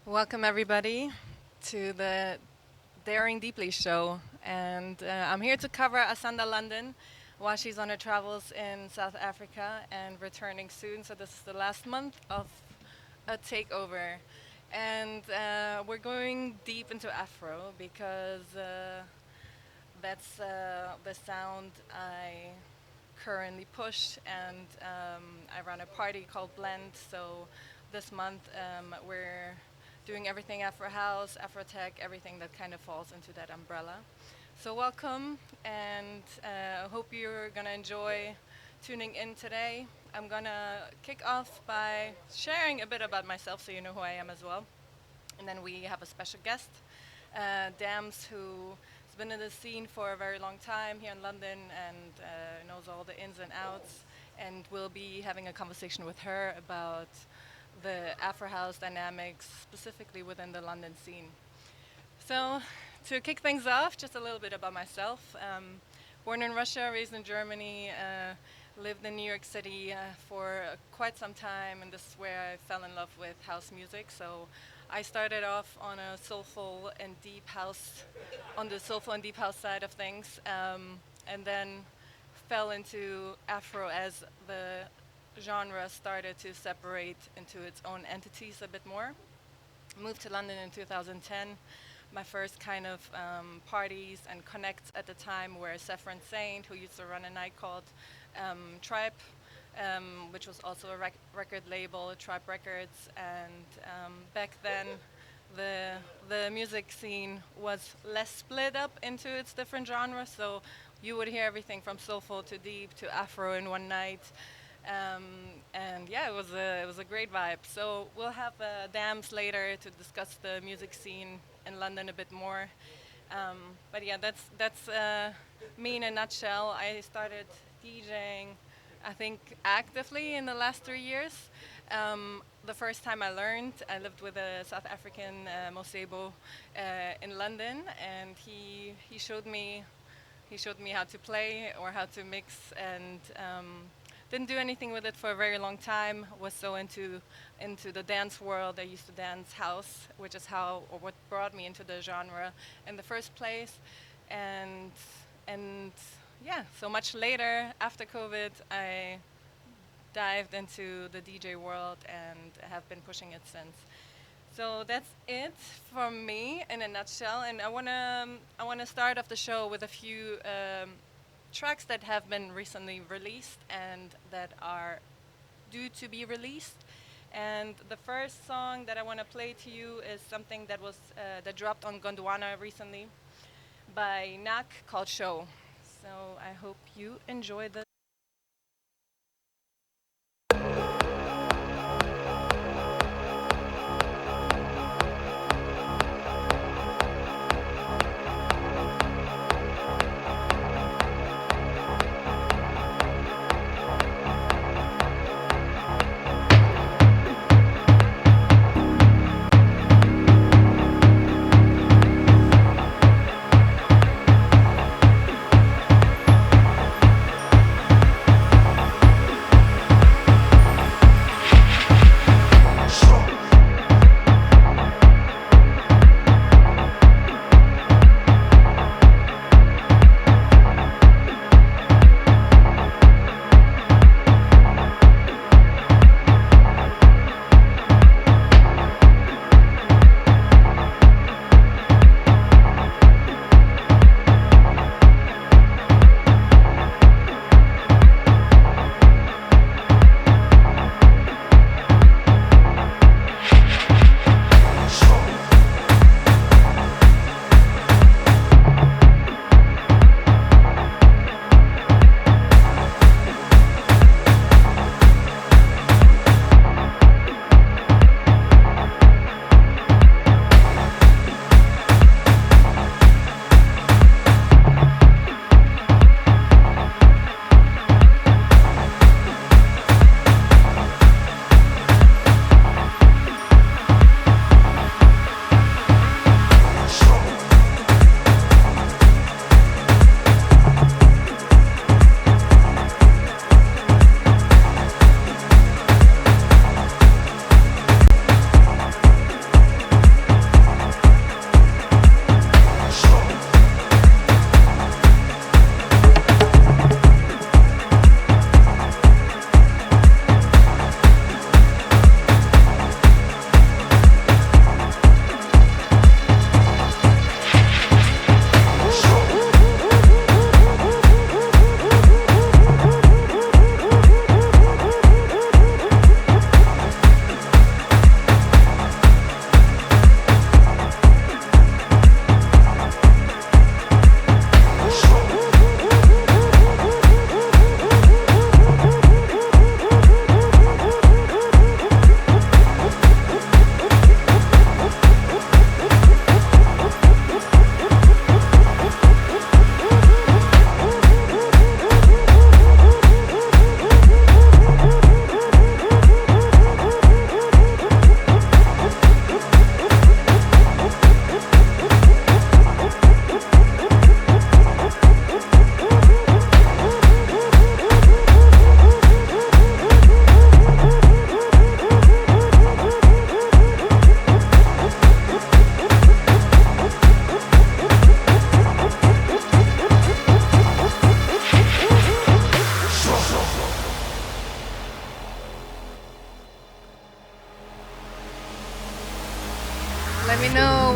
Welcome, everybody, to the Daring Deeply show. And I'm here to cover Asanda London while she's on her travels in South Africa and returning soon. So, this is the last month of a takeover. And we're going deep into Afro because that's the sound I currently push. And I run a party called Blend. So, this month we're doing everything Afro House, Afro Tech, everything that kind of falls into that umbrella. So welcome, and hope you're gonna enjoy tuning in today. I'm gonna kick off by sharing a bit about myself so you know who I am as well. And then we have a special guest, Dams, who's been in the scene for a very long time here in London and knows all the ins and outs. And we'll be having a conversation with her about the Afro House dynamics, specifically within the London scene. So, to kick things off, just a little bit about myself. Born in Russia, raised in Germany, lived in New York City for quite some time, and this is where I fell in love with house music. So, I started off on a soulful and deep house, on the soulful and deep house side of things, and then fell into Afro as the genre started to separate into its own entities a bit more. Moved to London in 2010. My first kind of parties and connects at the time were Saffron Saint, who used to run a night called Tribe, which was also a record label, Tribe Records. And back then, the music scene was less split up into its different genres. So you would hear everything from soulful to deep to Afro in one night. Um, and yeah, it was a great vibe. So we'll have Dams later to discuss the music scene in London a bit more. But yeah, that's me in a nutshell. I started DJing, I think, actively in the last 3 years. The first time I learned, I lived with a South African Mosebo in London, and he showed me how to play or how to mix, and didn't do anything with it for a very long time. Was so into the dance world. I used to dance house, which is how or what brought me into the genre in the first place. And and yeah, so much later after COVID, I dived into the DJ world and have been pushing it since. So that's it from me in a nutshell. And I wanna start off the show with a few tracks that have been recently released and that are due to be released. And the first song that I want to play to you is something that dropped on Gondwana recently by Nak called Show. So I hope you enjoy the.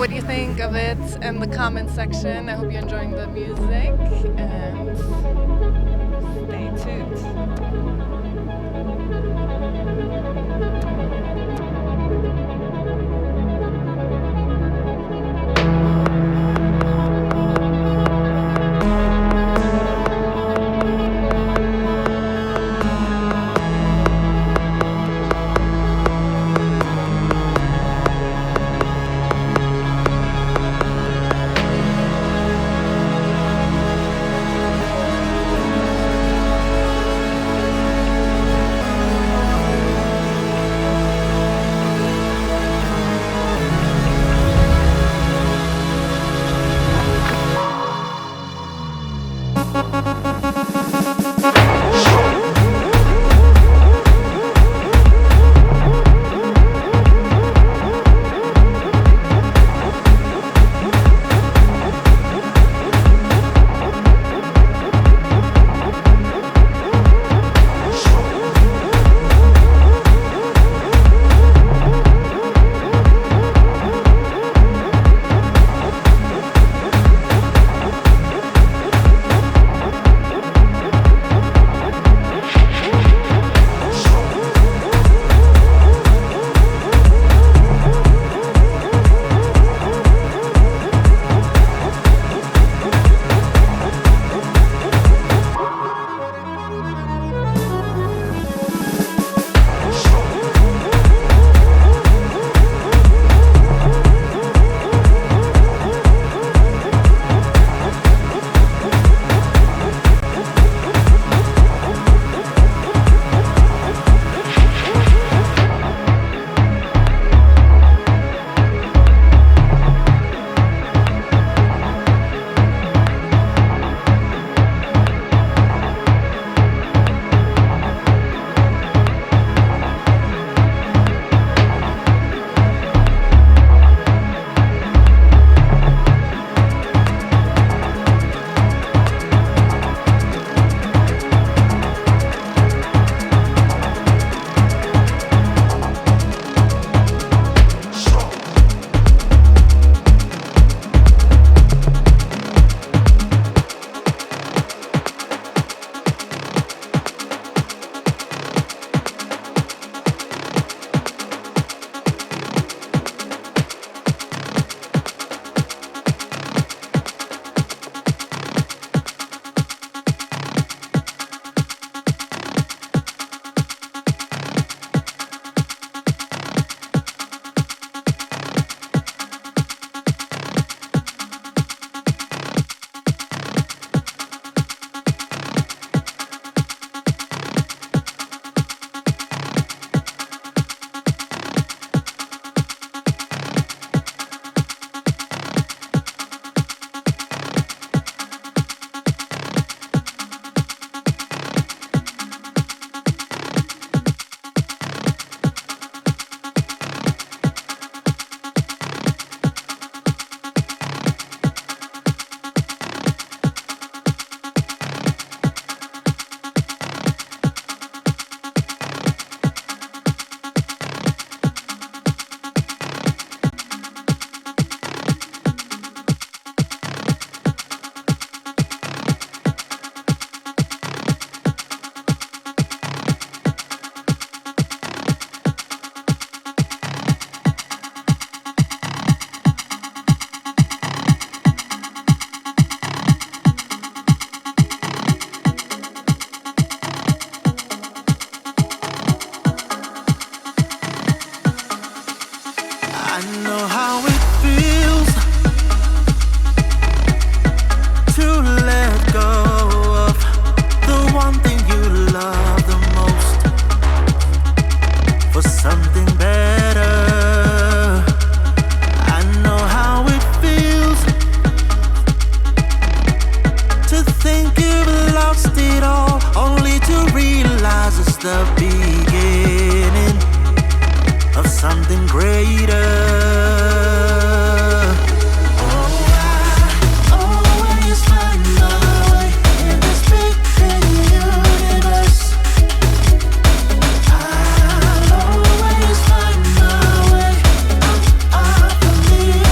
what you think of it in the comment section. I hope you're enjoying the music, and stay tuned.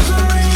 Misery.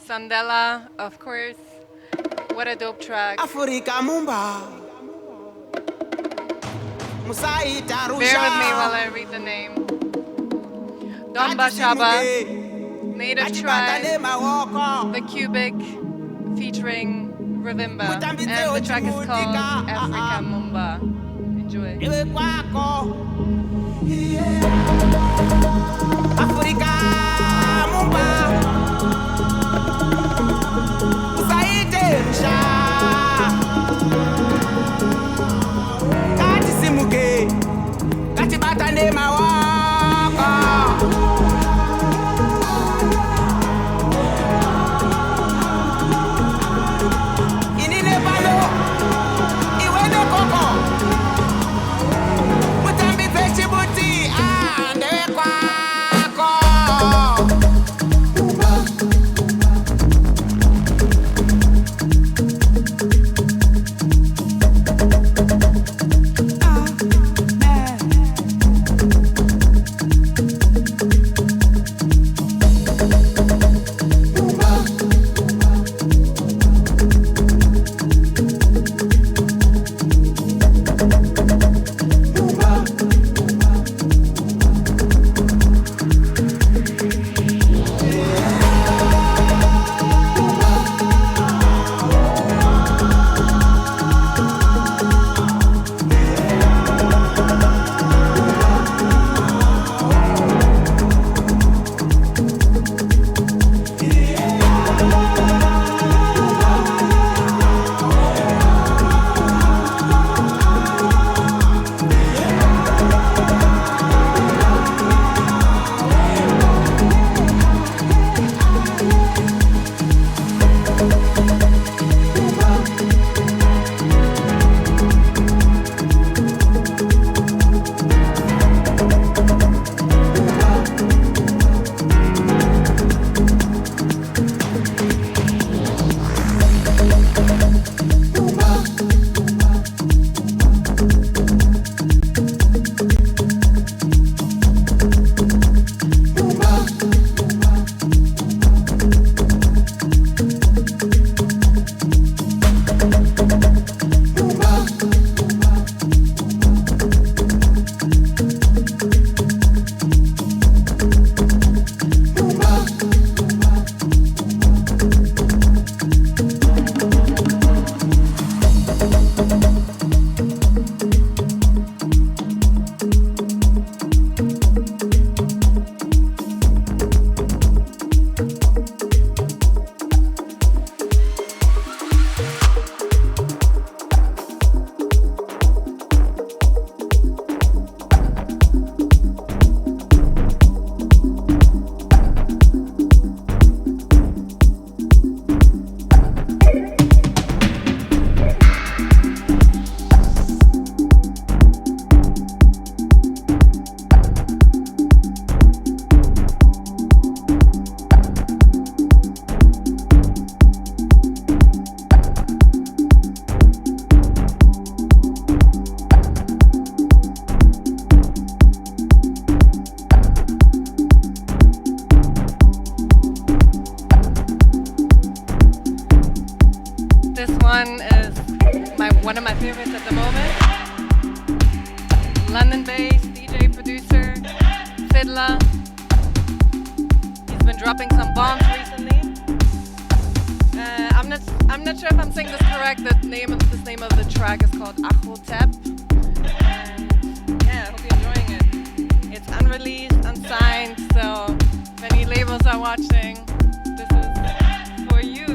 Sandela, of course. What a dope track. Afrika Mumba. Bear with me while I read the name. Domba Shaba, Native Tribe, The Cubic, featuring Rivimba. And the track is called Afrika Mumba. Enjoy. Afrika Mumba. Kati simuke, kati batane mawaka. Inine balo, iwene koko. Mutambi pechi buti, ande kwako. One of my favorites at the moment. London-based DJ producer, fiddler. He's been dropping some bombs recently. I'm not sure if I'm saying this correct. The name of the track is called Achotep. And yeah, I hope you're enjoying it. It's unreleased, unsigned, so if any labels are watching, this is for you.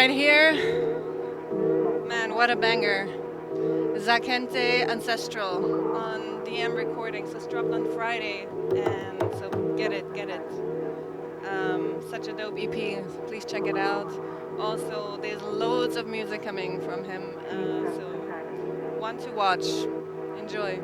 right here, man, what a banger. Zakente Ancestral on DM Recordings. This dropped on Friday, and so get it. Such a dope EP. Please check it out. Also, there's loads of music coming from him, so one to watch. Enjoy.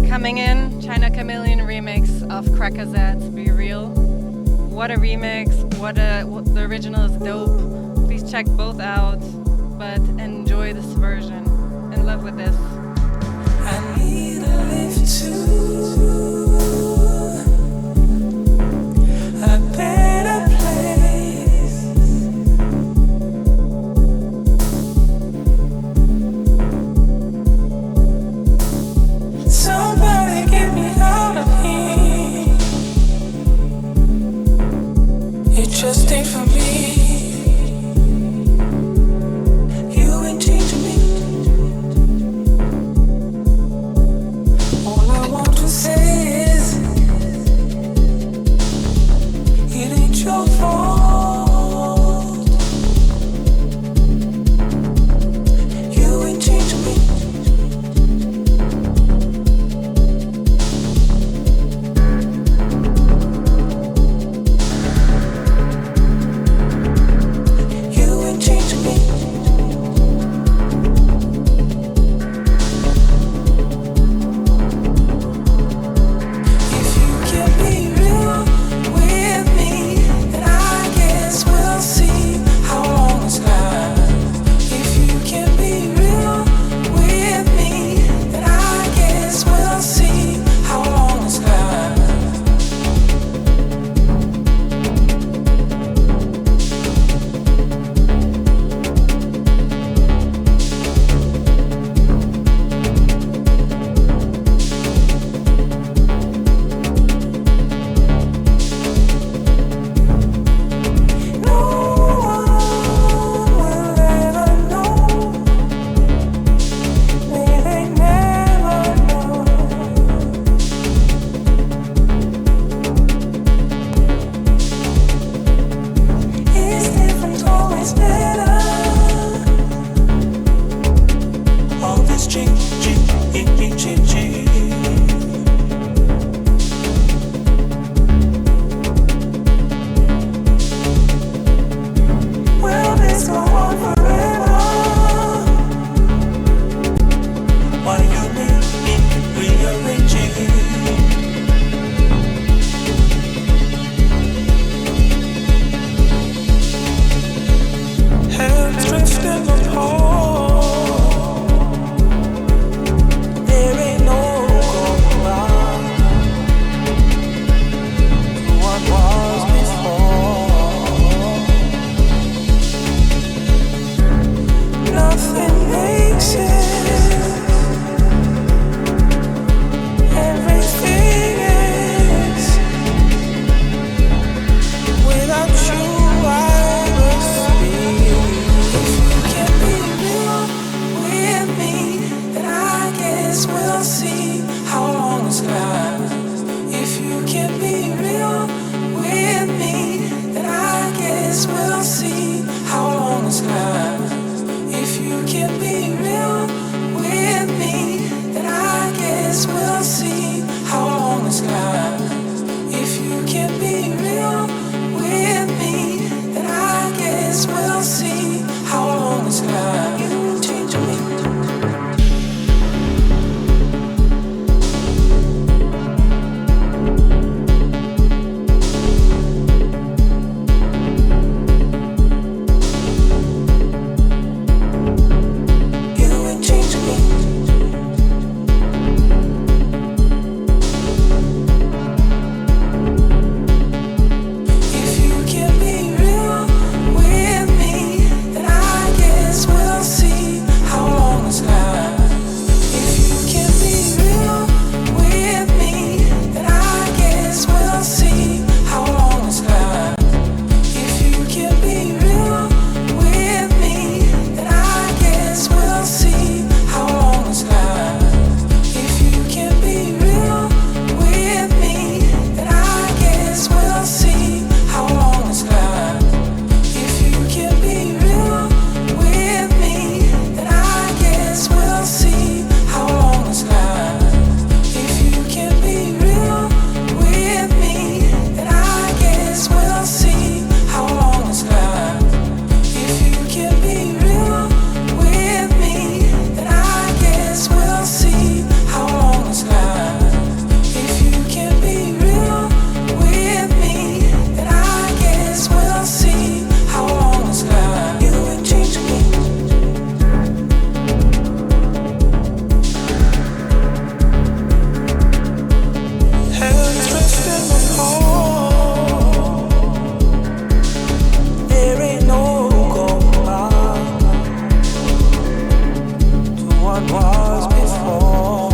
Coming in, China Chameleon remix of Crackerzats, Be Real. What a remix, the original is dope. Please check both out, but enjoy this version. In love with this. I need a lift to a better place. Somebody get me out of here. It just ain't for me. You ain't changing me. All I want to say is it ain't your fault. You ain't changing me. always better. All this ching, ching, ching, ching, ching. Will this go on forever? Why you make me rearranging? Hands drifting apart. There ain't no going back to what was before. Nothing makes sense. Everything is without you. I must be. If you can be real with me, then I guess we'll see how long this lasts. If you can be real with me, then I guess we'll see how long this lasts. If you can be real with me, then I guess we'll see how long this lasts. If you can be real with me, then I guess we'll see how long this lasts. You change me. You ain't changing me. If you can be real with me, then I guess we'll see how long this lasts. If you can be real with me, then I guess we'll see how long this lasts. If you can be real with me, then I guess we'll see how long this lasts. If you can be real with me, then I guess we'll see how long this lasts. If you can be real with me, then I guess we'll see how long this lasts. If you can be real with me, then I guess we'll see how long this lasts. If you can be real with me, then I guess we'll see how long this lasts. If you can be real with me, then I guess we'll see how long this lasts. You ain't changing me. Hands drifting apart. There ain't no going back to what was before.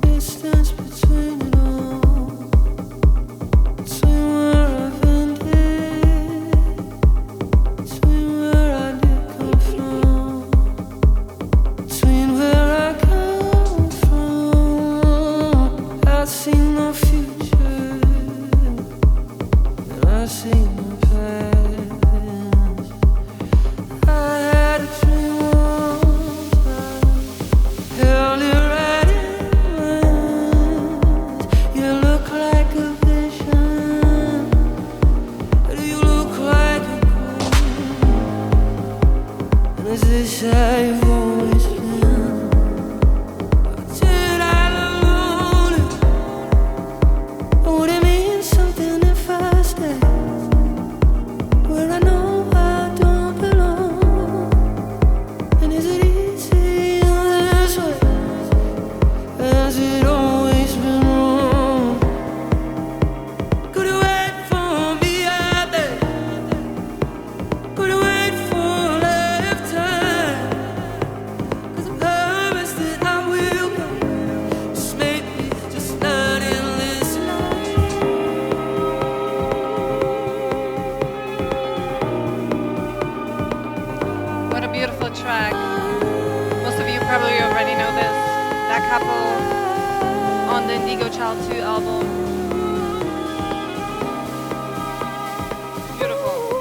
Distance between it all, between where I've ended, between where I did come from, between where I come from. I see no future, and I see no past. I had a dream once, held it right in my hands. You look like a vision. You look like a queen. And is this how you've always been? probably already know this. That couple on the Indigo Child 2 album. Beautiful.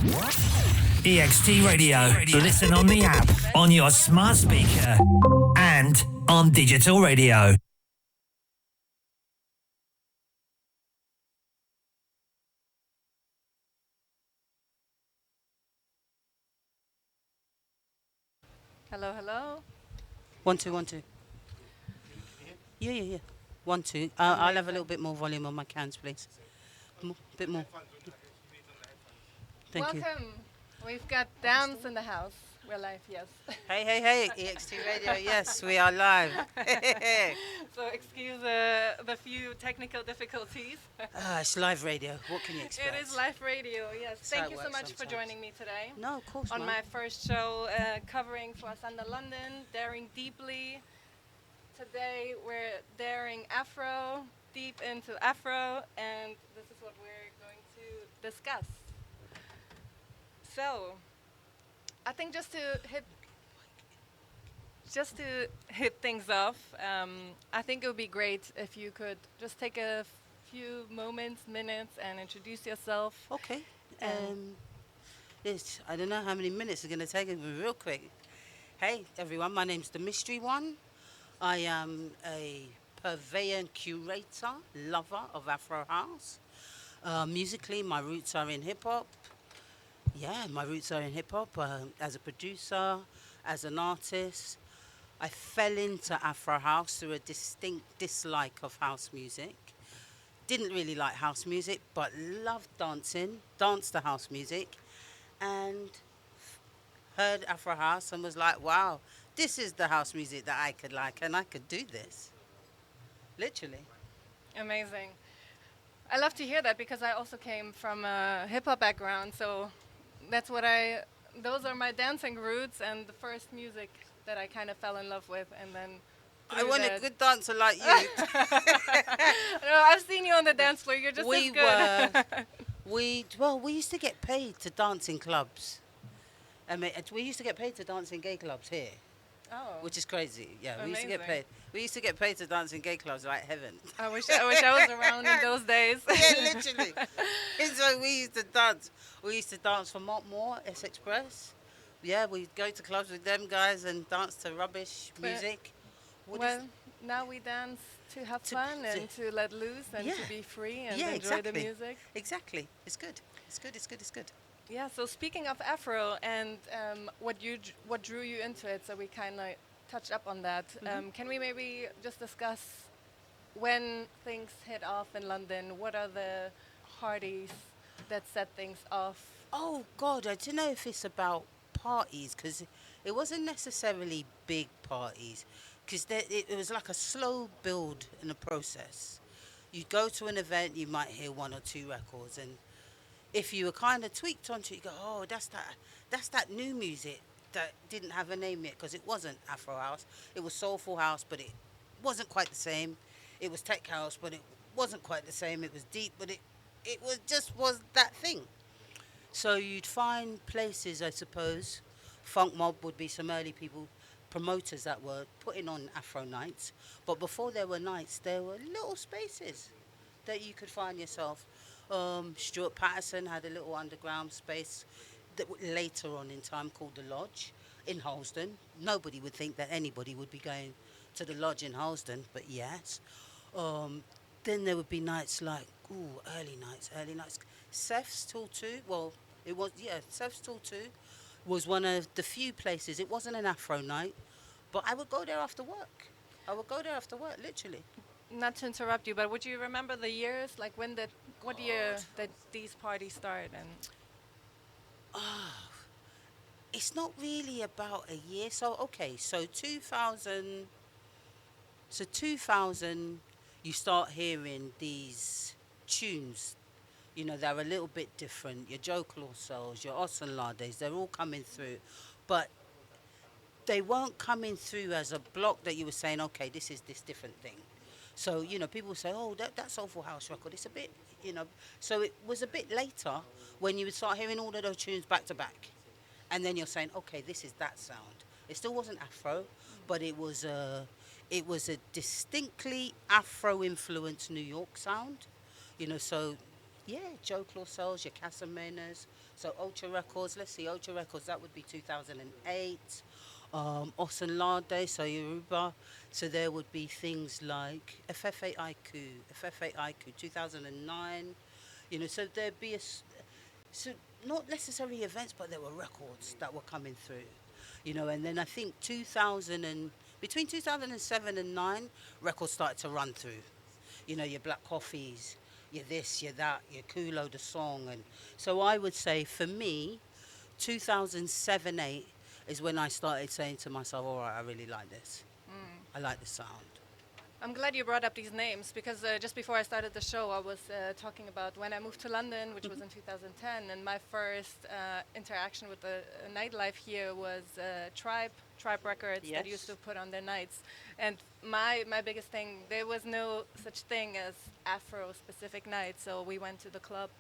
EXT Radio. Listen on the app, on your smart speaker, and on digital radio. Hello, hello. 1 2 1 2. Yeah, yeah, yeah. 1 2. I'll have a little bit more volume on my cans, please. Bit more. Thank you. Welcome. We've got Dams in the house. We're live, yes. Hey, hey, hey. EXT Radio. Yes, we are live. So excuse the few technical difficulties. It's live radio. What can you expect? It is live radio, yes. That's how Thank it you so works much for sometimes. joining me today. No, of course On not. my first show covering for Asanda London, Daring Deeply. Today we're daring Afro, deep into Afro, and this is what we're going to discuss. So, I think just to hit things off, I think it would be great if you could just take a few minutes, and introduce yourself. Okay. Um, Yes, I don't know how many minutes it's going to take. It'll be real quick. Hey, everyone. My name's Damystri1. I am a purveyor and curator, lover of Afro House. Musically, my roots are in hip-hop. Yeah, my roots are in hip-hop. As a producer, as an artist, I fell into Afro House through a distinct dislike of house music. Didn't really like house music, but loved dancing, danced to house music, and heard Afro House and was like, wow, this is the house music that I could like, and I could do this. Literally. Amazing. I love to hear that because I also came from a hip hop background, so that's what those are my dancing roots and the first music that I kind of fell in love with, and then I through want a that- good dancer like you. No, I've seen you on the dance floor. You're just we as good. we used to get paid to dance in clubs. I mean, we used to get paid to dance in gay clubs here, Oh, which is crazy. Yeah, we used to get Amazing. paid. We used to get paid to dance in gay clubs like heaven. I wish I was around in those days. Yeah, literally. It's like we used to dance. We used to dance for Montmore, S Express. Yeah, we'd go to clubs with them guys and dance to rubbish But- music. What is- Well, now we dance to have To- fun and to- to let loose and Yeah. to be free and Yeah, enjoy the exactly. music. Exactly. It's good. It's good. It's good. It's good. Yeah. So speaking of Afro and what drew you into it, so we kind of touched up on that. Can we maybe just discuss when things hit off in London? What are the parties that set things off? Oh God, I don't know if it's about parties because it wasn't necessarily big parties because it was like a slow build in the process. You go to an event, you might hear one or two records, and if you were kind of tweaked onto it, you go, oh, that's that new music that didn't have a name yet because it wasn't Afro House. It was Soulful House, but it wasn't quite the same. It was Tech House, but it wasn't quite the same. It was deep, but it was that thing. So you'd find places, I suppose. Funk Mob would be some early people, promoters that were putting on Afro nights. But before there were nights, there were little spaces that you could find yourself. Stuart Patterson had a little underground space that later on in time called the Lodge in Holston. Nobody would think that anybody would be going to the Lodge in Holston, but yes. Then there would be nights like, early nights. Seth's Till 2, Seth's Till 2 was one of the few places. It wasn't an Afro night, but I would go there after work. Literally. Not to interrupt you, but would you remember the years? Like what year did these parties start? And It's not really about a year. So 2000. So 2000, you start hearing these tunes. You know, they're a little bit different. Your Joe Clausel's, your Osunlades, they're all coming through. But they weren't coming through as a block that you were saying, okay, this is this different thing. So, you know, people say, oh, that Soulful House record, it's a bit, you know. So it was a bit later when you would start hearing all of those tunes back to back. And then you're saying, okay, this is that sound. It still wasn't Afro, but it was a distinctly Afro-influenced New York sound. You know, so, yeah, Joe Clausel's, your Casamenas, So Ultra Records, let's see, Ultra Records, that would be 2008. Osanlade, so Yoruba. So there would be things like FFA Iku, 2009. So there'd be so not necessarily events, but there were records that were coming through. And then I think between 2007 and 9, records started to run through. Your Black Coffees, your this, your that, your Kulo the song. And so I would say for me, 2007, 8 is when I started saying to myself, all right, I really like this. I like the sound. I'm glad you brought up these names because just before I started the show, I was talking about when I moved to London, which was in 2010, and my first interaction with the nightlife here was Tribe Records that used to put on their nights. And my biggest thing, there was no such thing as Afro-specific nights, so we went to the club,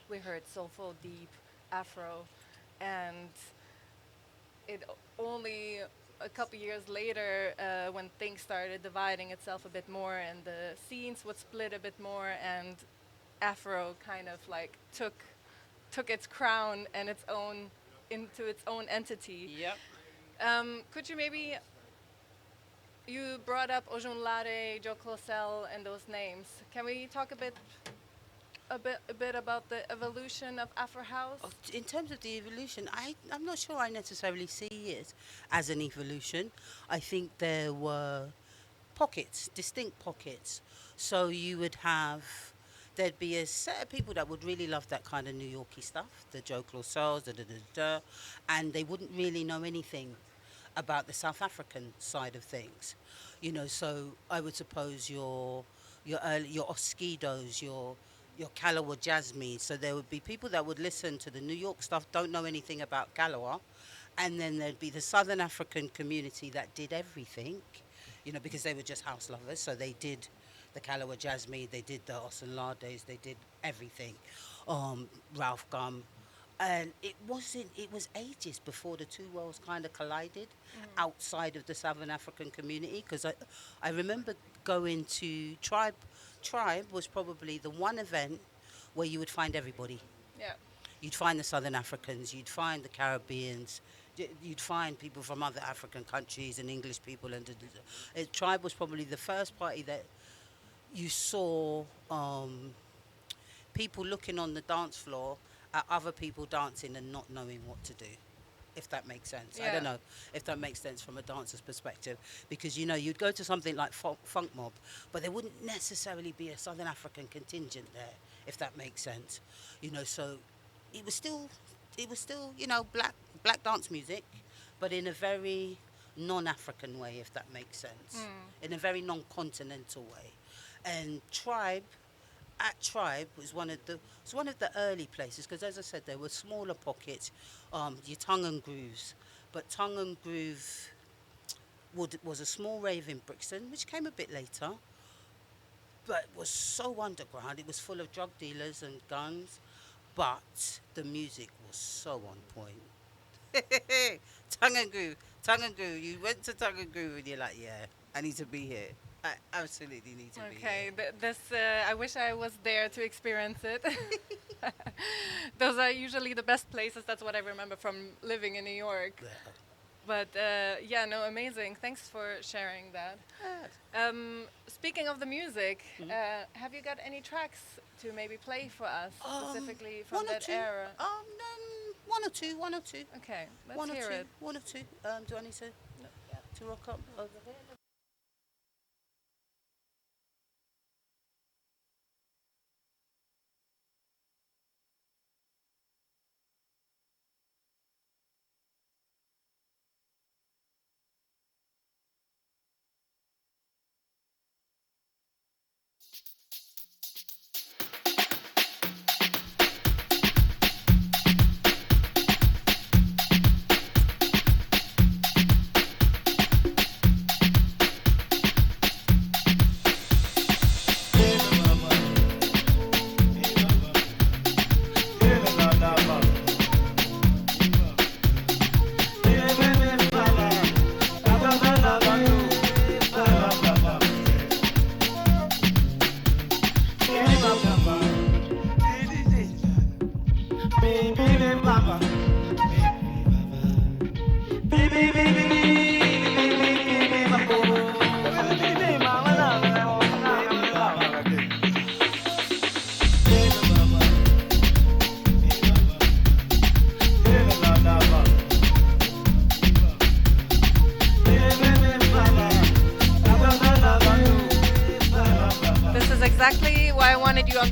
we heard soulful, deep, Afro, and it only a couple years later, when things started dividing itself a bit more and the scenes would split a bit more and Afro kind of like took its crown and into its own entity. Yep. Could you maybe, you brought up Ojunlade, Joe Closel and those names. Can we talk a bit about the evolution of Afro House? In terms of the evolution, I'm not sure I necessarily see it as an evolution. I think there were pockets, distinct pockets. So there'd be a set of people that would really love that kind of New Yorkie stuff, the Joe Closels, and they wouldn't really know anything about the South African side of things. So I would suppose your Oskidos, your Kalawa Jasmine. So there would be people that would listen to the New York stuff, don't know anything about Kalawa. And then there'd be the Southern African community that did everything, because they were just house lovers. So they did the Kalawa Jasmine, they did the Osanlades, they did everything. Ralph Gum. And it was ages before the two worlds kind of collided outside of the Southern African community. Because I remember going to Tribe. Tribe was probably the one event where you would find everybody. Yeah. You'd find the Southern Africans, you'd find the Caribbeans, you'd find people from other African countries and English people. And Tribe was probably the first party that you saw people looking on the dance floor at other people dancing and not knowing what to do, if that makes sense. Yeah. I don't know if that makes sense from a dancer's perspective, because you'd go to something like Funk Mob, but there wouldn't necessarily be a Southern African contingent there, if that makes sense. So it was still black dance music, but in a very non-African way, if that makes sense, in a very non-continental way. And Tribe was one of the early places, because as I said, there were smaller pockets, your Tongue and Grooves, but Tongue and Groove was a small rave in Brixton, which came a bit later, but was so underground. It was full of drug dealers and guns, but the music was so on point. Tongue and Groove. You went to Tongue and Groove and you're like, yeah, I need to be here. I absolutely need to be here. Okay, I wish I was there to experience it. Those are usually the best places. That's what I remember from living in New York. Yeah. But amazing. Thanks for sharing that. Speaking of the music, have you got any tracks to maybe play for us, specifically from that era? One or two. Okay, let's hear it. One or two. Do I need to rock up over here?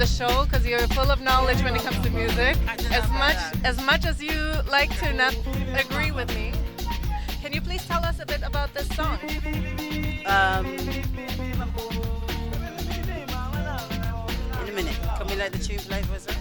the show because you're full of knowledge when it comes to music. As much as you like to not agree with me, can you please tell us a bit about this song? In a minute. Can we let the tune play for a sec?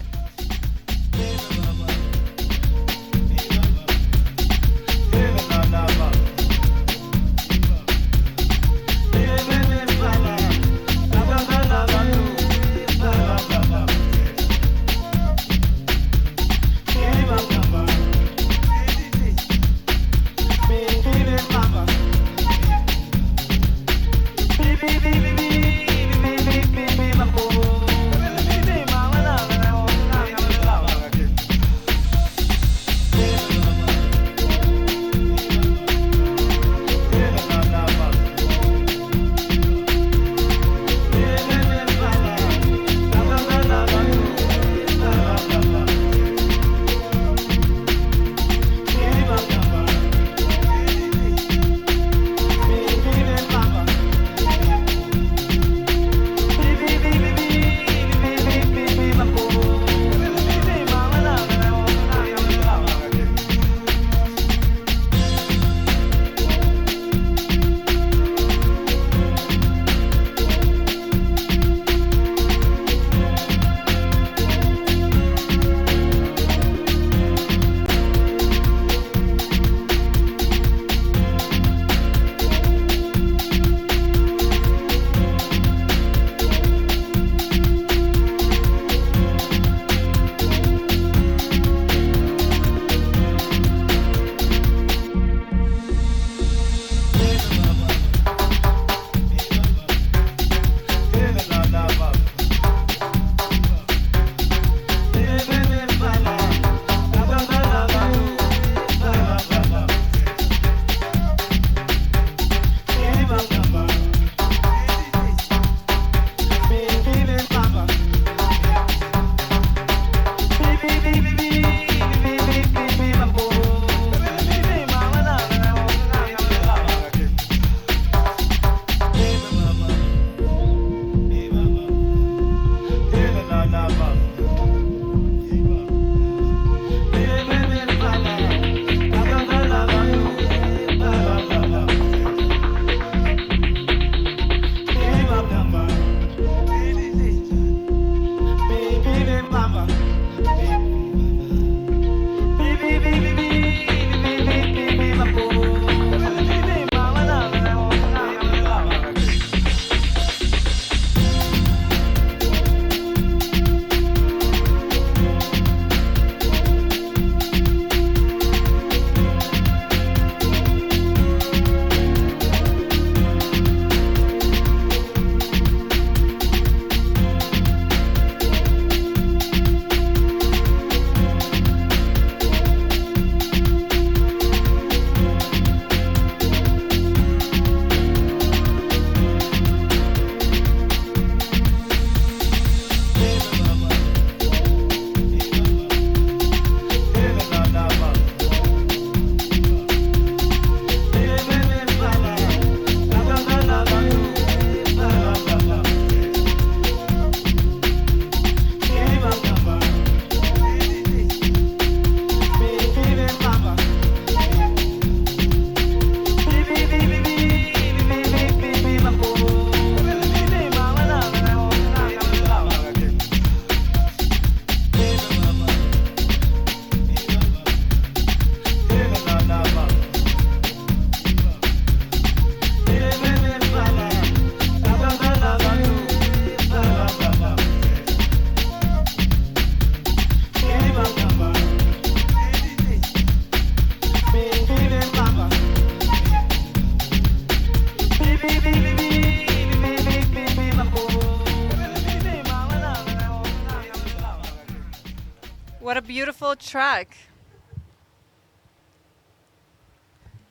What a beautiful track.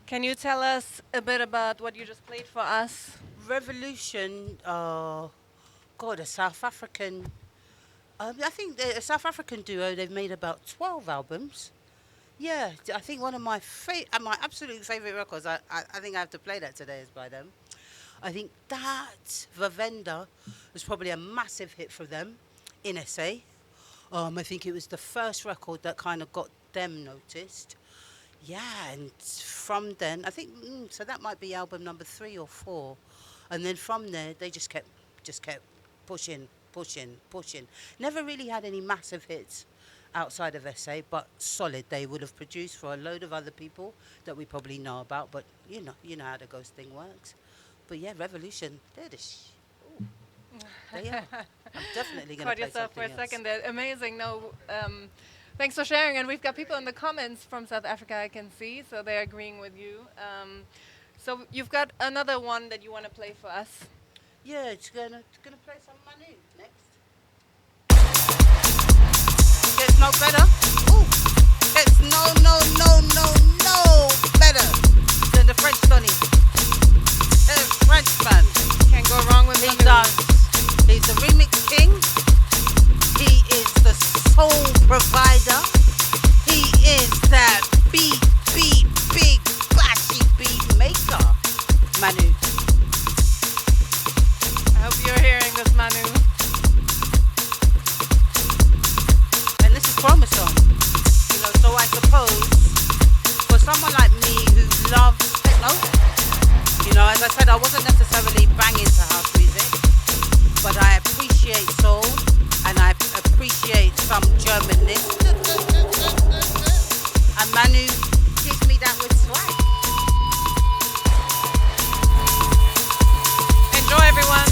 Can you tell us a bit about what you just played for us? Revolution, God, a South African. I think they're a South African duo. They've made about 12 albums. Yeah, I think one of my my absolute favorite records. I think I have to play that today is by them. I think that Vavenda was probably a massive hit for them. in SA. I think it was the first record that kind of got them noticed. Yeah, and from then, I think, so that might be album number 3 or 4. And then from there, they just kept pushing, pushing, pushing. Never really had any massive hits outside of SA, but solid. They would have produced for a load of other people that we probably know about, but you know how the ghost thing works. But yeah, Revolution, they're the ooh, they are. I'm definitely going to Caught play yourself for something a else. second there. Amazing. No, thanks for sharing. And we've got people in the comments from South Africa I can see, so they're agreeing with you. So you've got another one that you want to play for us. Yeah, it's gonna play some Manu next. Gets no better. Ooh, it's no better than the French Donny. The Frenchman. Can't go wrong with He Manu. does. He's the remix king. He is the soul provider. He is that big flashy beat maker. Manu. I hope you're hearing this, Manu. And this is Chromosome. So I suppose for someone like me who loves techno, as I said, I wasn't necessarily banging to house music, but I appreciate soul and I appreciate some Germanness. And Manu gives me that with swag. Enjoy, everyone.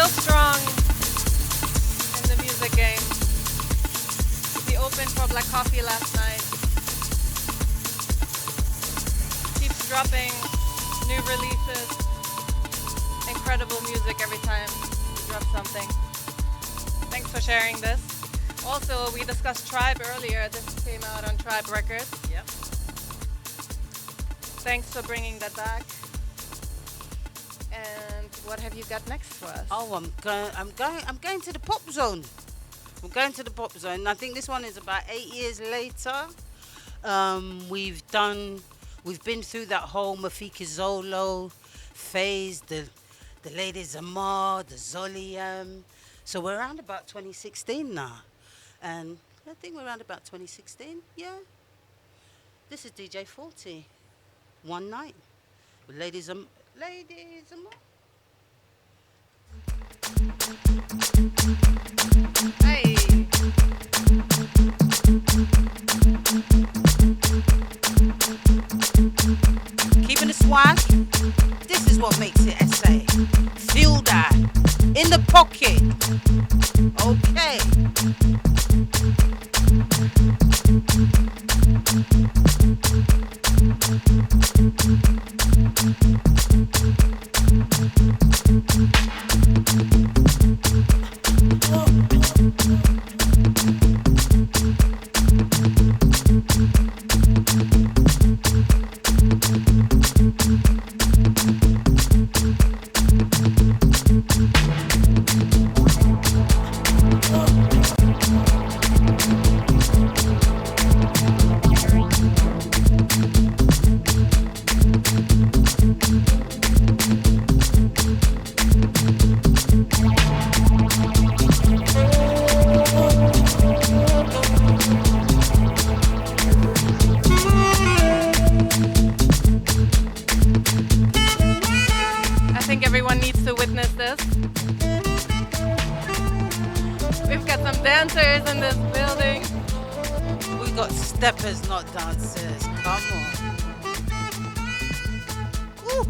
Still strong in the music game. He opened for Black Coffee last night. Keeps dropping new releases. Incredible music every time he drops something. Thanks for sharing this. Also, we discussed Tribe earlier. This came out on Tribe Records. Yep. Thanks for bringing that back. And what have you got next for us? Oh, I'm going to the pop zone. I'm going to the pop zone. I think this one is about 8 years later. We've been through that whole Mafika Zolo phase, the Lady Zamar, the Zoliam. So we're around about 2016 now. And I think we're around about 2016, yeah. This is DJ 40, One Night, with Lady Zamar. Hey! Keeping the swag, this is what makes it SA. Feel that, in the pocket. Okay. Everyone needs to witness this. We've got some dancers in this building. We got steppers, not dancers. Come on. Ooh.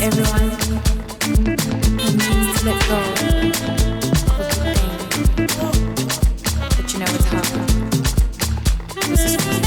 Everyone who needs to let go of a good thing, but you know it's hard. This is for you.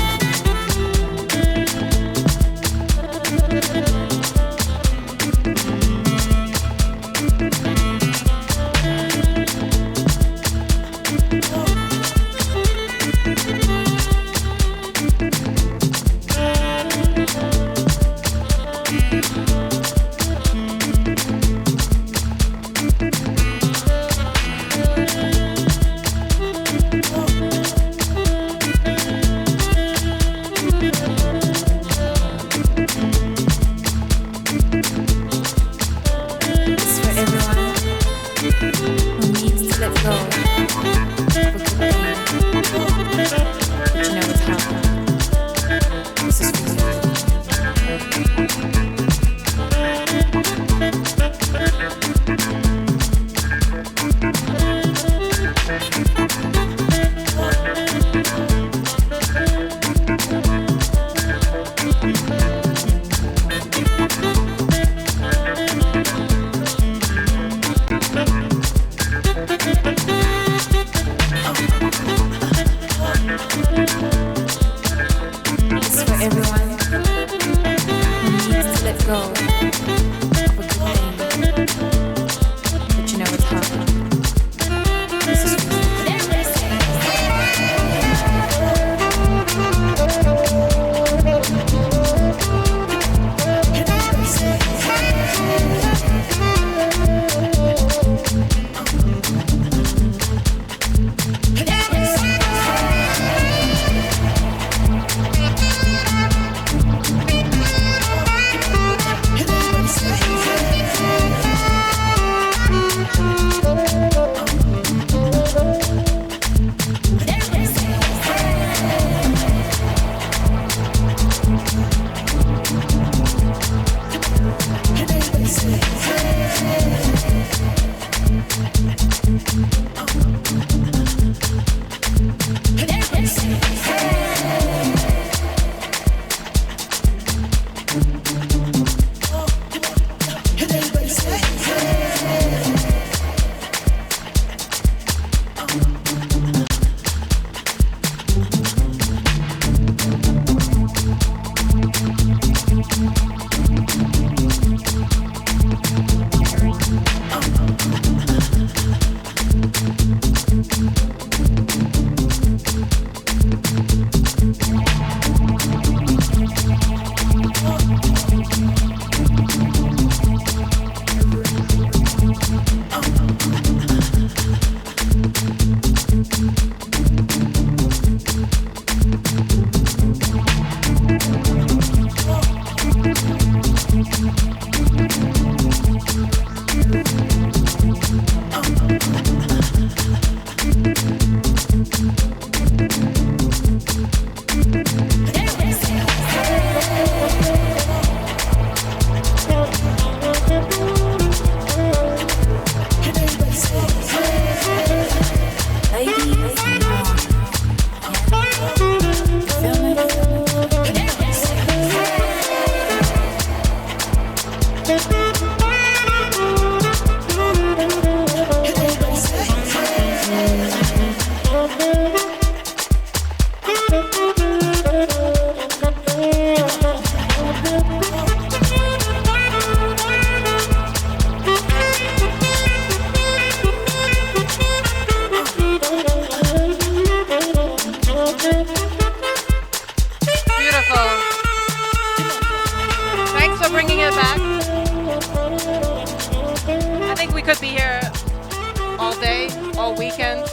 day, all weekend,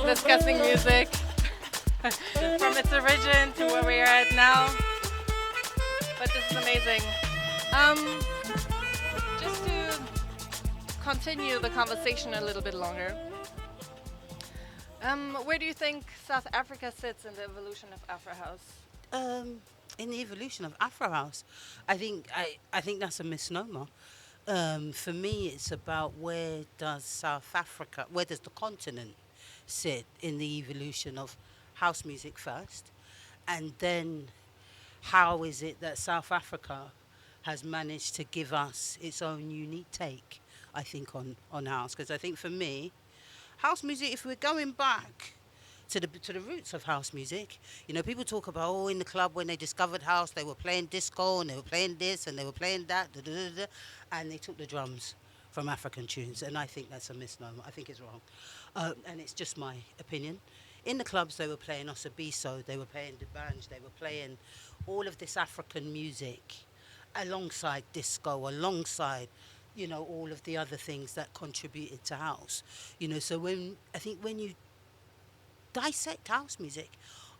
discussing music from its origin to where we are at now. But this is amazing. Um, just to continue the conversation a little bit longer, where do you think South Africa sits in the evolution of Afro House? Um, in the evolution of Afro House, I think that's a misnomer. For me, it's about where does the continent sit in the evolution of house music first, and then how is it that South Africa has managed to give us its own unique take, I think, on house. Because I think for me, house music, if we're going back to the roots of house music, people talk about, oh, in the club when they discovered house, they were playing disco and they were playing this and they were playing that, da, da, da, da, and they took the drums from African tunes, and I think that's a misnomer. I think it's wrong, and it's just my opinion. In the clubs, they were playing osabiso, they were playing the banj, they were playing all of this African music alongside disco, alongside all of the other things that contributed to house. So when you dissect house music,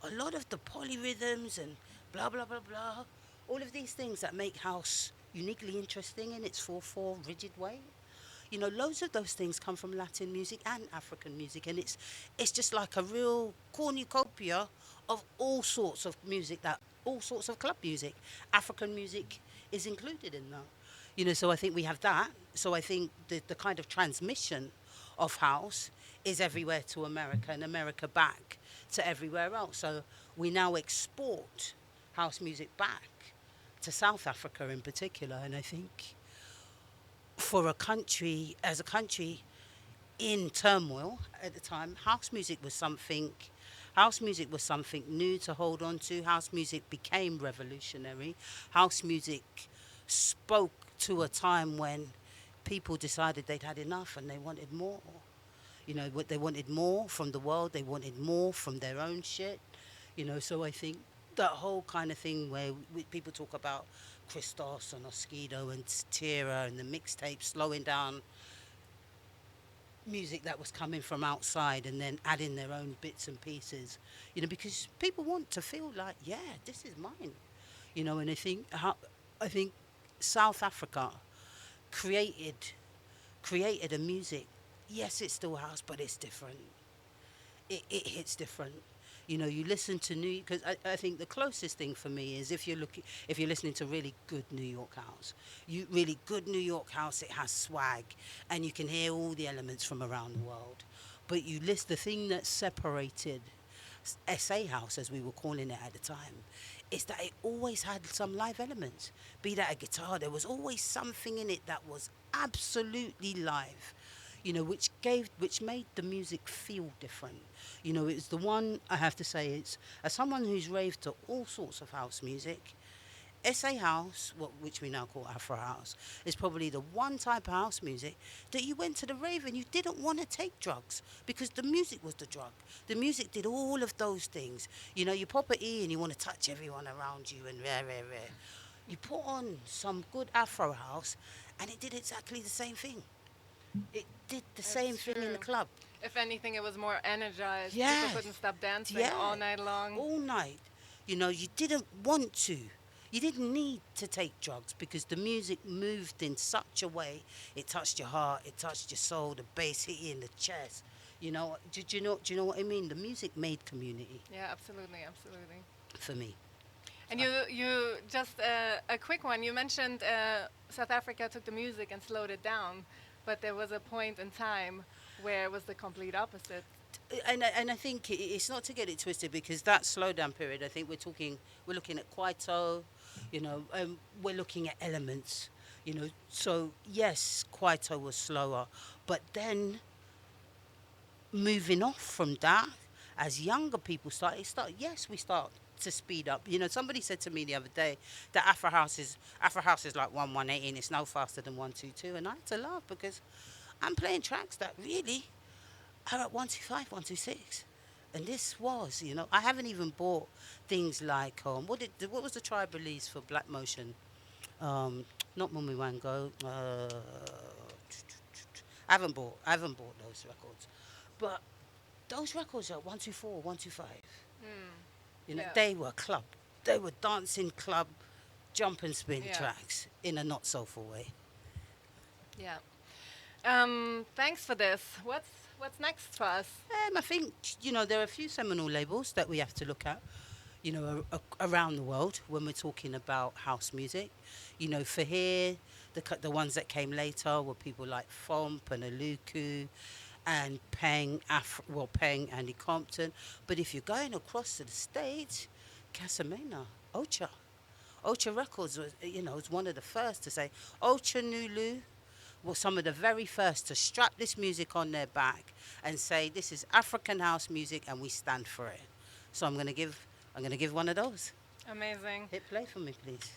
a lot of the polyrhythms and blah blah blah blah, all of these things that make house uniquely interesting in its 4/4 rigid way. Loads of those things come from Latin music and African music, and it's just like a real cornucopia of all sorts of music, that all sorts of club music. African music is included in that. So I think we have that. So I think the kind of transmission of house is everywhere to America, and America back to everywhere else. So we now export house music back to South Africa in particular, and I think for as a country in turmoil at the time, house music was something new to hold on to. House music became revolutionary. House music spoke to a time when people decided they'd had enough and they wanted more. They wanted more from the world, they wanted more from their own shit. So I think that whole kind of thing where people talk about Christos and Oskido and Tira and the mixtape slowing down music that was coming from outside and then adding their own bits and pieces, because people want to feel like, yeah, this is mine. And I think South Africa created a music. Yes, it's still house, but it's different. It hits different. You listen to because I think the closest thing for me is if you're listening to really good New York house. Really good New York house, it has swag, and you can hear all the elements from around the world. But the thing that separated SA house, as we were calling it at the time, is that it always had some live elements. Be that a guitar, there was always something in it that was absolutely live. Which made the music feel different. It's the one, I have to say, it's as someone who's raved to all sorts of house music, SA house, which we now call Afro house, is probably the one type of house music that you went to the rave and you didn't want to take drugs because the music was the drug. The music did all of those things. You pop an E and you want to touch everyone around you and rare, rare, rare. You put on some good Afro house and it did exactly the same thing. It did the same thing in the club. If anything, it was more energized. Yeah. People couldn't stop dancing all night long. All night. You didn't want to. You didn't need to take drugs because the music moved in such a way. It touched your heart. It touched your soul. The bass hit you in the chest. Do you know what I mean? The music made community. Yeah, absolutely, absolutely. For me. And you just a quick one. You mentioned South Africa took the music and slowed it down. But there was a point in time where it was the complete opposite. And I think it's not to get it twisted because that slowdown period, I think we're looking at Kwaito, we're looking at elements, So yes, Kwaito was slower, but then moving off from that, as younger people we start to speed up. Somebody said to me the other day that Afro House is like 118. It's no faster than 122, and I had to laugh because I'm playing tracks that really are at 125, 126, and this was, I haven't even bought things like what was the tribe release for Black Motion? Not Mumi Wango. I haven't bought those records, but those records are 124, 125. Yeah. They were club. They were dancing club, jump and spin Yeah. tracks in a not soulful way. Yeah. Thanks for this. What's next for us? I think there are a few seminal labels that we have to look at. Around the world when we're talking about house music. For here, the ones that came later were people like Fomp and Aluku and Peng, Andy Compton. But if you're going across to the States, Casamena, Ocha. Ocha Records was one of the first to say, Ocha Nulu were some of the very first to strap this music on their back and say, this is African house music and we stand for it. So I'm going to give one of those. Amazing. Hit play for me, please.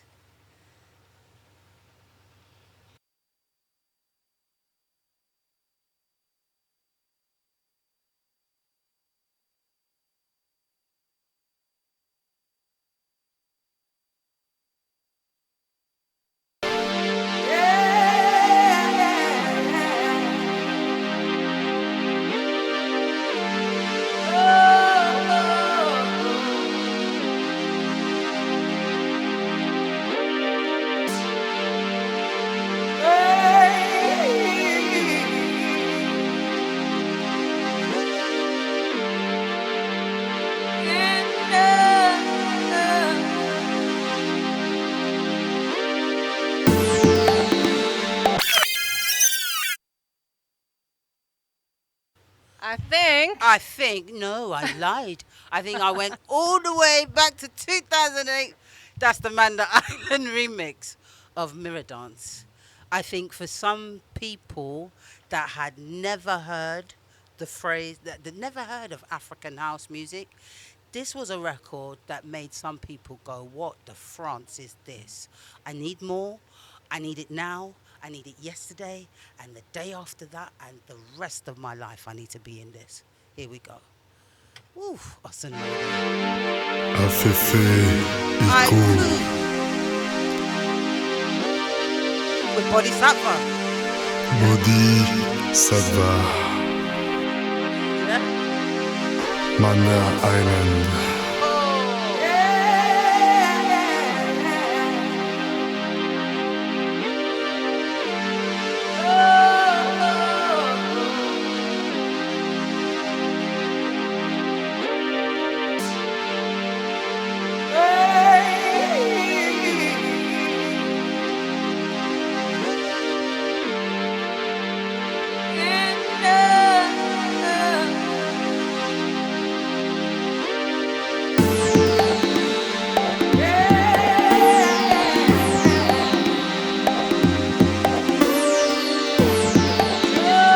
No, I lied. I think I went all the way back to 2008. That's the Manda Island remix of Mirror Dance. I think for some people that had never heard the phrase, that never heard of African house music, this was a record that made some people go, what the France is this? I need more. I need it now. I need it yesterday and the day after that and the rest of my life I need to be in this. Here we go. Oof, Asanda. Afefe Iko With Bodhisattva. Bodhisattva Yeah. Manda Island.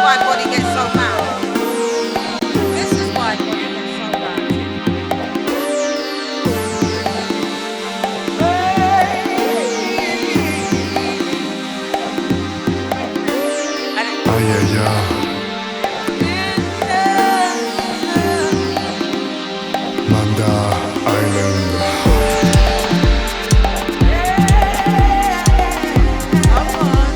Why body gets so mad. This is why body gets so mad. Ayaya Manda Island. Come on.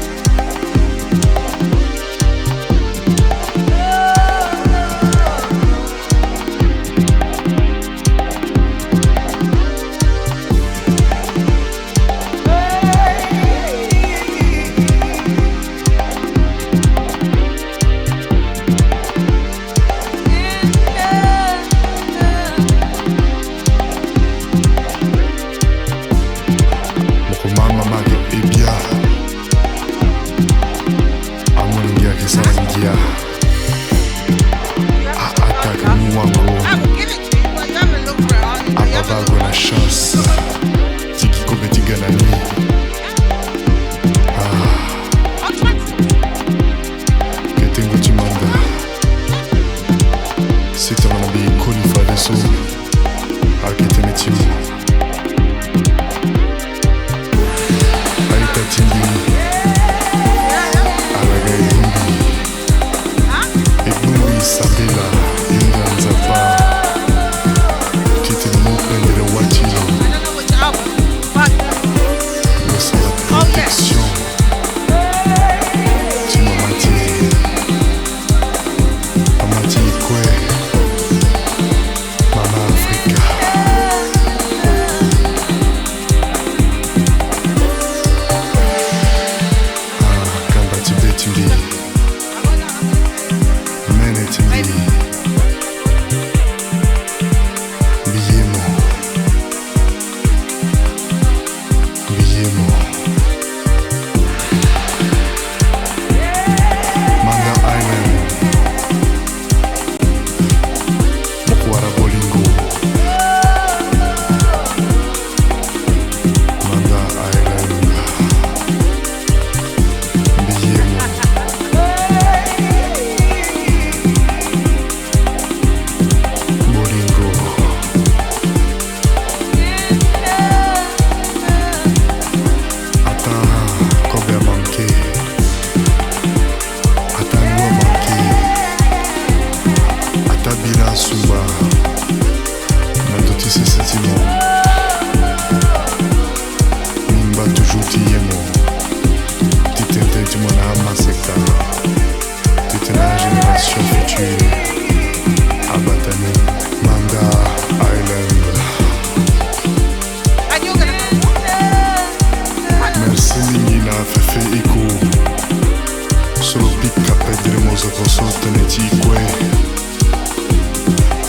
solo picca pedremo sotto sotto ne cique.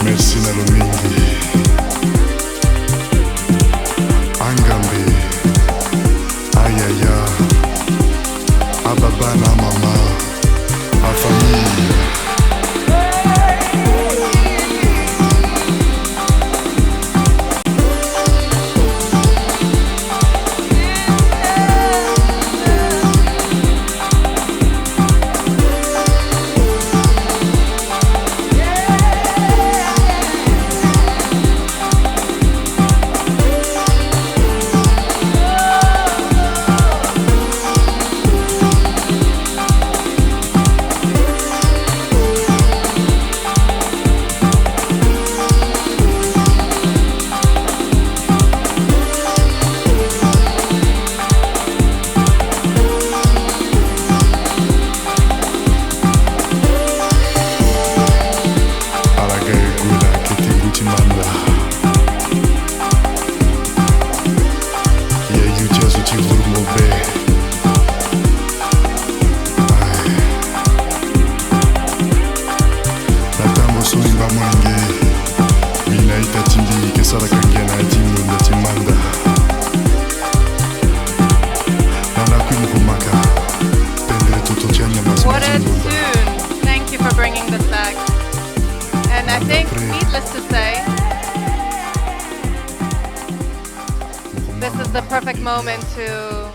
Merci nello mingi. Angambi. Ayaya. Ababa na mama. A famiglia. What a tune. Thank you for bringing this back. And I think, needless to say, this is the perfect moment to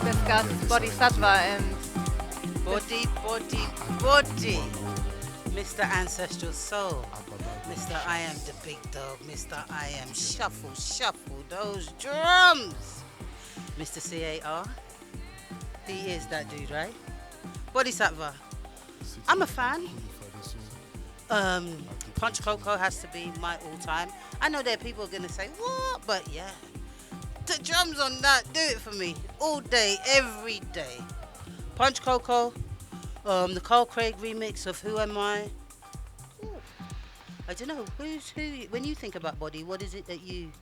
discuss Bodhisattva and Body. Mr. Ancestral Soul. Mr. I am the big dog. Mr. I am shuffle those drums. Mr. CAR. He is that dude, right? Bodhisattva. I'm a fan. Punch Coco has to be my all-time. I know there are people going to say, what? But yeah. The drums on that, do it for me. All day, every day. Punch Coco. The Carl Craig remix of Who Am I? Ooh. I don't know. Who's who? When you think about Body, what is it that you...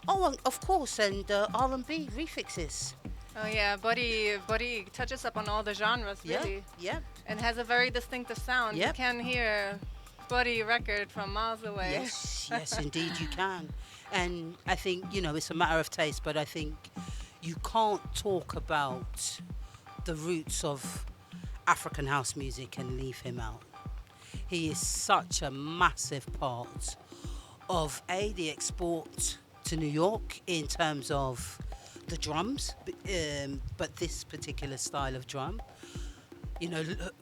Oh, of course, and R&B refixes. oh yeah, Body touches up on all the genres really, Yeah. and has a very distinctive sound. You Yep. can hear Body record from miles away. Yes, indeed you can. And I think, it's a matter of taste, but I think you can't talk about the roots of African house music and leave him out. He is such a massive part of the export to New York in terms of the drums, but this particular style of drum.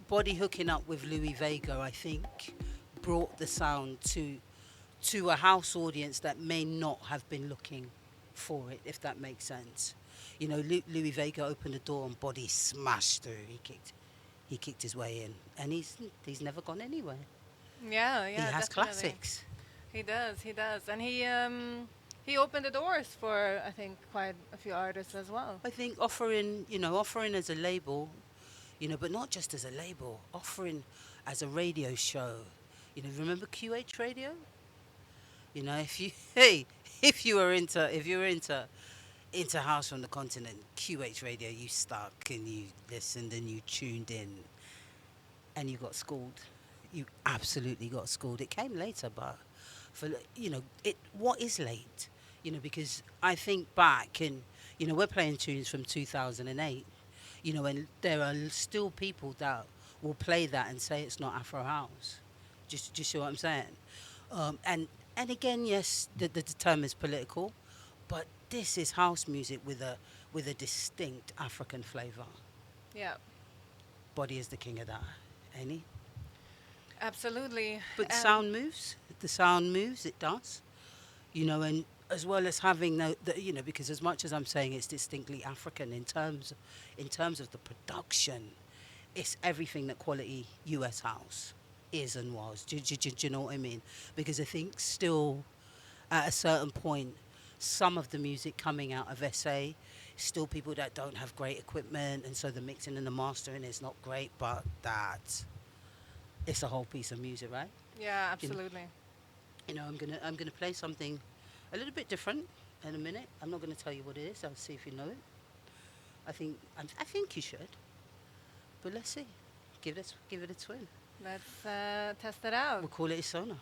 Body hooking up with Louis Vega, I think, brought the sound to a house audience that may not have been looking for it, if that makes sense. Louis Vega opened the door and Body smashed through. He kicked his way in, and he's never gone anywhere. Yeah, He has definitely. classics. He does, and he opened the doors for, I think, quite a few artists as well. I think offering as a label, but not just as a label, offering as a radio show. Remember QH Radio? If you were into house from the continent, QH Radio, you stuck and you listened and you tuned in, and you got schooled. You absolutely got schooled. It came later, but what is late? Because I think back and we're playing tunes from 2008. And there are still people that will play that and say it's not Afro house. Just see what I'm saying? And again, yes, the term is political, but this is house music with a distinct African flavour. Yeah, Body is the king of that, ain't he? absolutely. But the sound moves, it does. And as well as having because as much as I'm saying it's distinctly African in terms of the production, it's everything that quality US house is and was. Do you know what I mean? Because I think still at a certain point, some of the music coming out of SA, still people that don't have great equipment, and so the mixing and the mastering is not great, but it's a whole piece of music, right? Yeah, absolutely. I'm gonna play something a little bit different in a minute. I'm not gonna tell you what it is. I'll see if you know it. I think you should. But let's see. Give it a twin. Let's test it out. We'll call it Isona.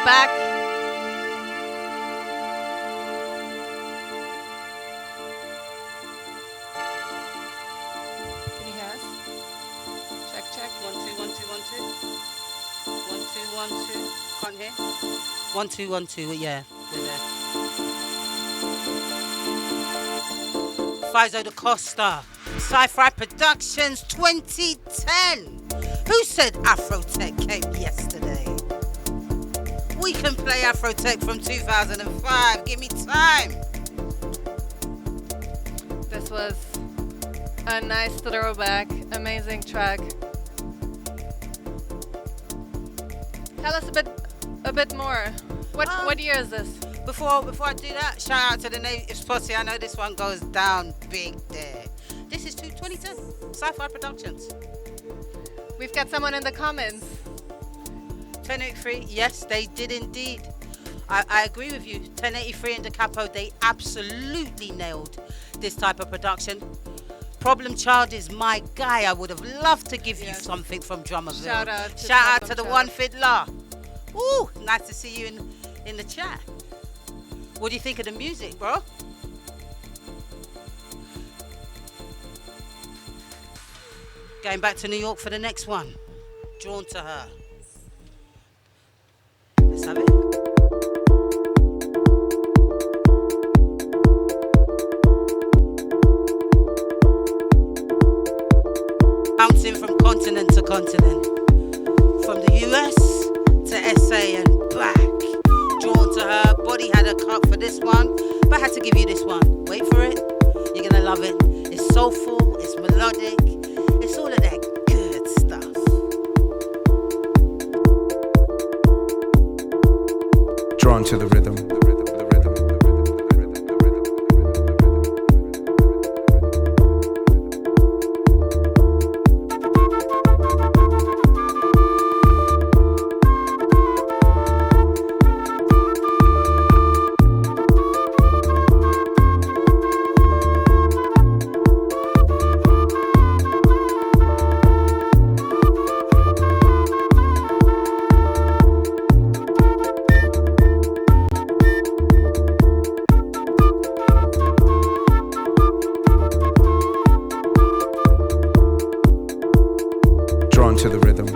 back. Can you hear us? Check, check. 1 2 1 2 1 2 1 2 1 2. Can't hear. 1 2 1 2. Yeah, we're there. Fizo da Costa, Sci-Fi Productions 2010. Who said Afrotech came yesterday? We can play Afrotech from 2005. Give me time. This was a nice throwback, amazing track. Tell us a bit more. What year is this? Before I do that, shout out to the Natives Posse. I know this one goes down big there. This is 2010 Sci-Fi Productions. We've got someone in the comments. 1083, yes, they did indeed. I agree with you. 1083 and Da Capo, they absolutely nailed this type of production. Problem Child is my guy. I would have loved to give you something from Drummerville. Shout out to the one fiddler. Ooh, nice to see you in the chat. What do you think of the music, bro? Going back to New York for the next one. Drawn to Her. Let's have it. Bouncing from continent to continent. From the US to SA and back. Drawn to Her. Body had a cut for this one, but I had to give you this one. Wait for it. You're gonna love it. It's soulful, it's melodic, it's all of that good stuff. Drawn to the rhythm. To the rhythm.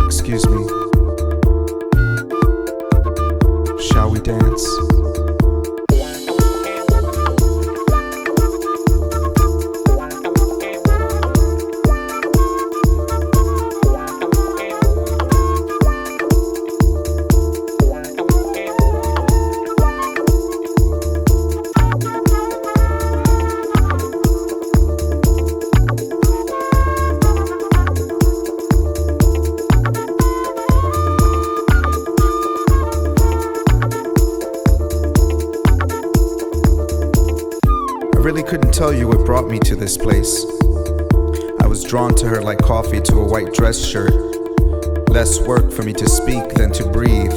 Excuse me. Shall we dance? Couldn't tell you what brought me to this place. I was drawn to her like coffee to a white dress shirt. Less work for me to speak than to breathe,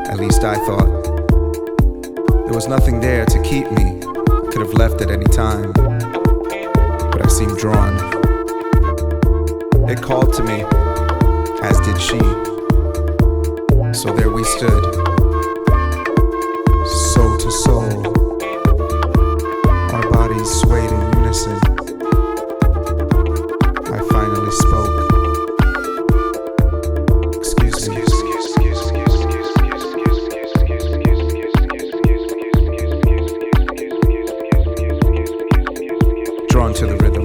at least I thought. There was nothing there to keep me. I could have left at any time, but I seemed drawn. It called to me, as did she. So there we stood, soul to soul. Our bodies swayed in unison. I finally spoke. Excuse me. Drawn to the rhythm.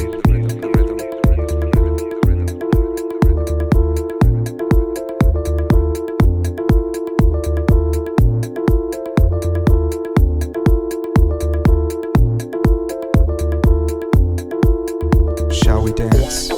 Shall we dance?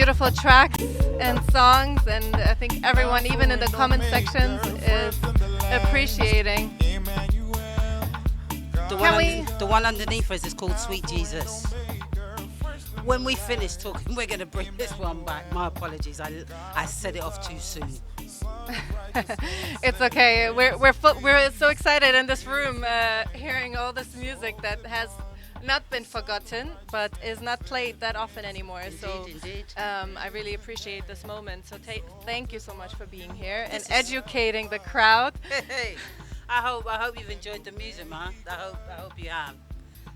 beautiful tracks and songs, and I think everyone, even in the comment sections, is appreciating. The one underneath us is called Sweet Jesus. When we finish talking, we're going to bring this one back. My apologies, I set it off too soon. It's okay. We're so excited in this room, hearing all this music that has not been forgotten, but is not played that often anymore. Indeed. I really appreciate this moment. So thank you so much for being here and educating the crowd. Hey, I hope you've enjoyed the music, man. I hope you have.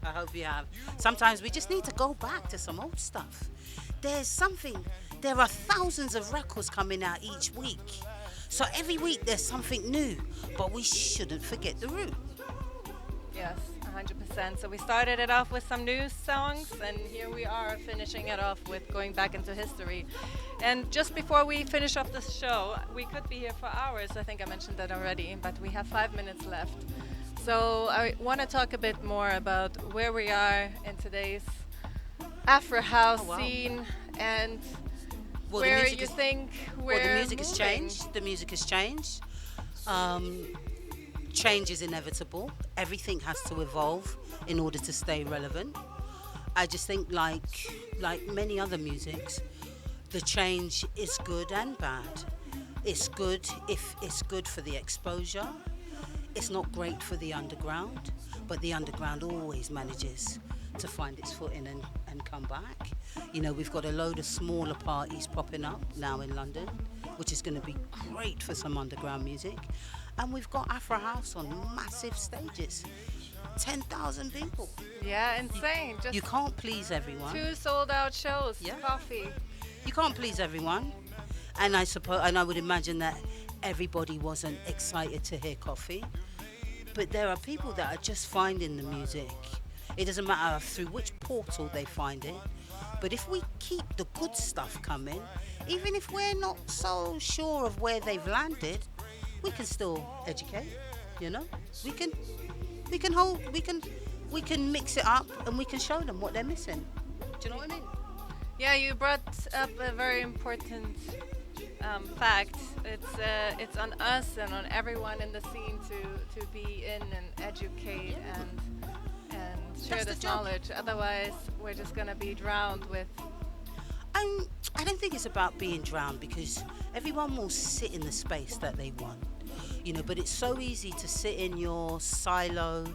I hope you have. Sometimes we just need to go back to some old stuff. There are thousands of records coming out each week. So every week there's something new, but we shouldn't forget the root. Yes, 100%. So we started it off with some new songs, and here we are finishing it off with going back into history. And just before we finish off this show, we could be here for hours. I think I mentioned that already, but we have 5 minutes left. So I want to talk a bit more about where we are in today's Afro house scene and where you think we're the music has moving. changed. The music has changed. Change is inevitable. Everything has to evolve in order to stay relevant. I just think like many other musics, the change is good and bad. It's good if it's good for the exposure. It's not great for the underground, but the underground always manages to find its footing and come back. You know, we've got a load of smaller parties popping up now in London, which is going to be great for some underground music. And we've got Afro House on massive stages. 10,000 people. Yeah, insane. Just You can't please everyone. 2 sold out shows. Yeah. Coffee. You can't please everyone. And I would imagine that everybody wasn't excited to hear Coffee. But there are people that are just finding the music. It doesn't matter through which portal they find it. But if we keep the good stuff coming, even if we're not so sure of where they've landed, we can still educate, you know? We can mix it up and we can show them what they're missing. Do you know what I mean? Yeah, you brought up a very important fact. It's on us and on everyone in the scene to be in and educate and share this knowledge. Otherwise, we're just gonna be drowned with. I don't think it's about being drowned, because everyone will sit in the space that they want, you know. But it's so easy to sit in your silo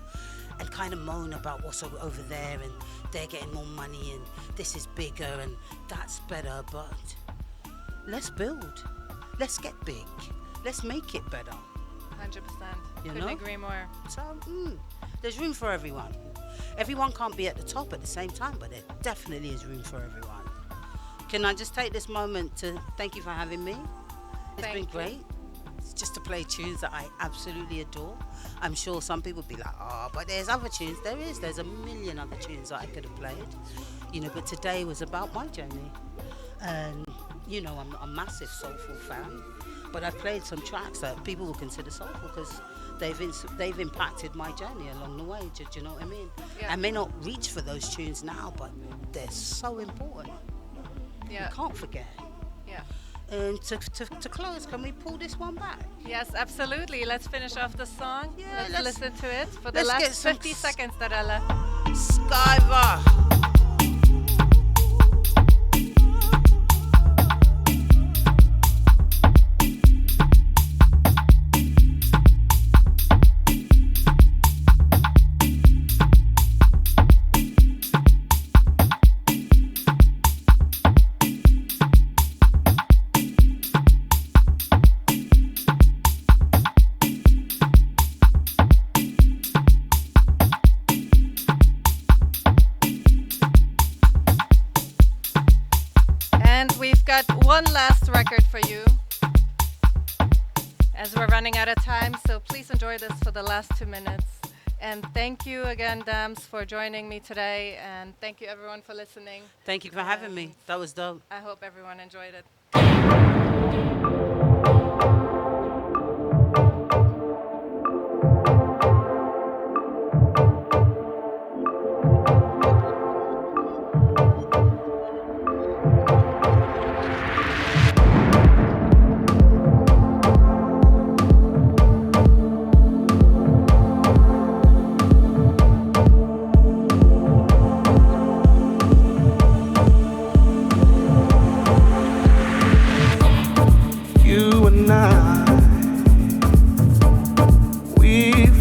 and kind of moan about what's over there, and they're getting more money, and this is bigger, and that's better. But let's build. Let's get big. Let's make it better. 100%. You Couldn't know? agree more. So there's room for everyone. Everyone can't be at the top at the same time, but there definitely is room for everyone. Can I just take this moment to thank you for having me? It's been great. It's just to play tunes that I absolutely adore. I'm sure some people would be like, oh, but there's other tunes. There's a million other tunes that I could have played. You know, but today was about my journey. And, you know, I'm a massive soulful fan. But I've played some tracks that people will consider soulful because they've impacted my journey along the way. Do you know what I mean? Yeah. I may not reach for those tunes now, but they're so important. Yeah. You can't forget. Yeah. And to close, can we pull this one back? Yes, absolutely. Let's finish off the song. Yeah, let's listen to it for the let's get last some 50 seconds, Darella. Skyva. We've got one last record for you as we're running out of time, so please enjoy this for the last 2 minutes. And thank you again, Dams, for joining me today, and thank you everyone for listening. Thank you for having me. That was dope. I hope everyone enjoyed it.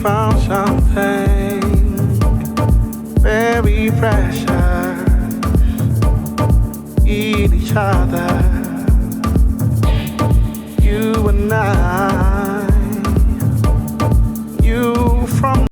found something very precious in each other, you and I.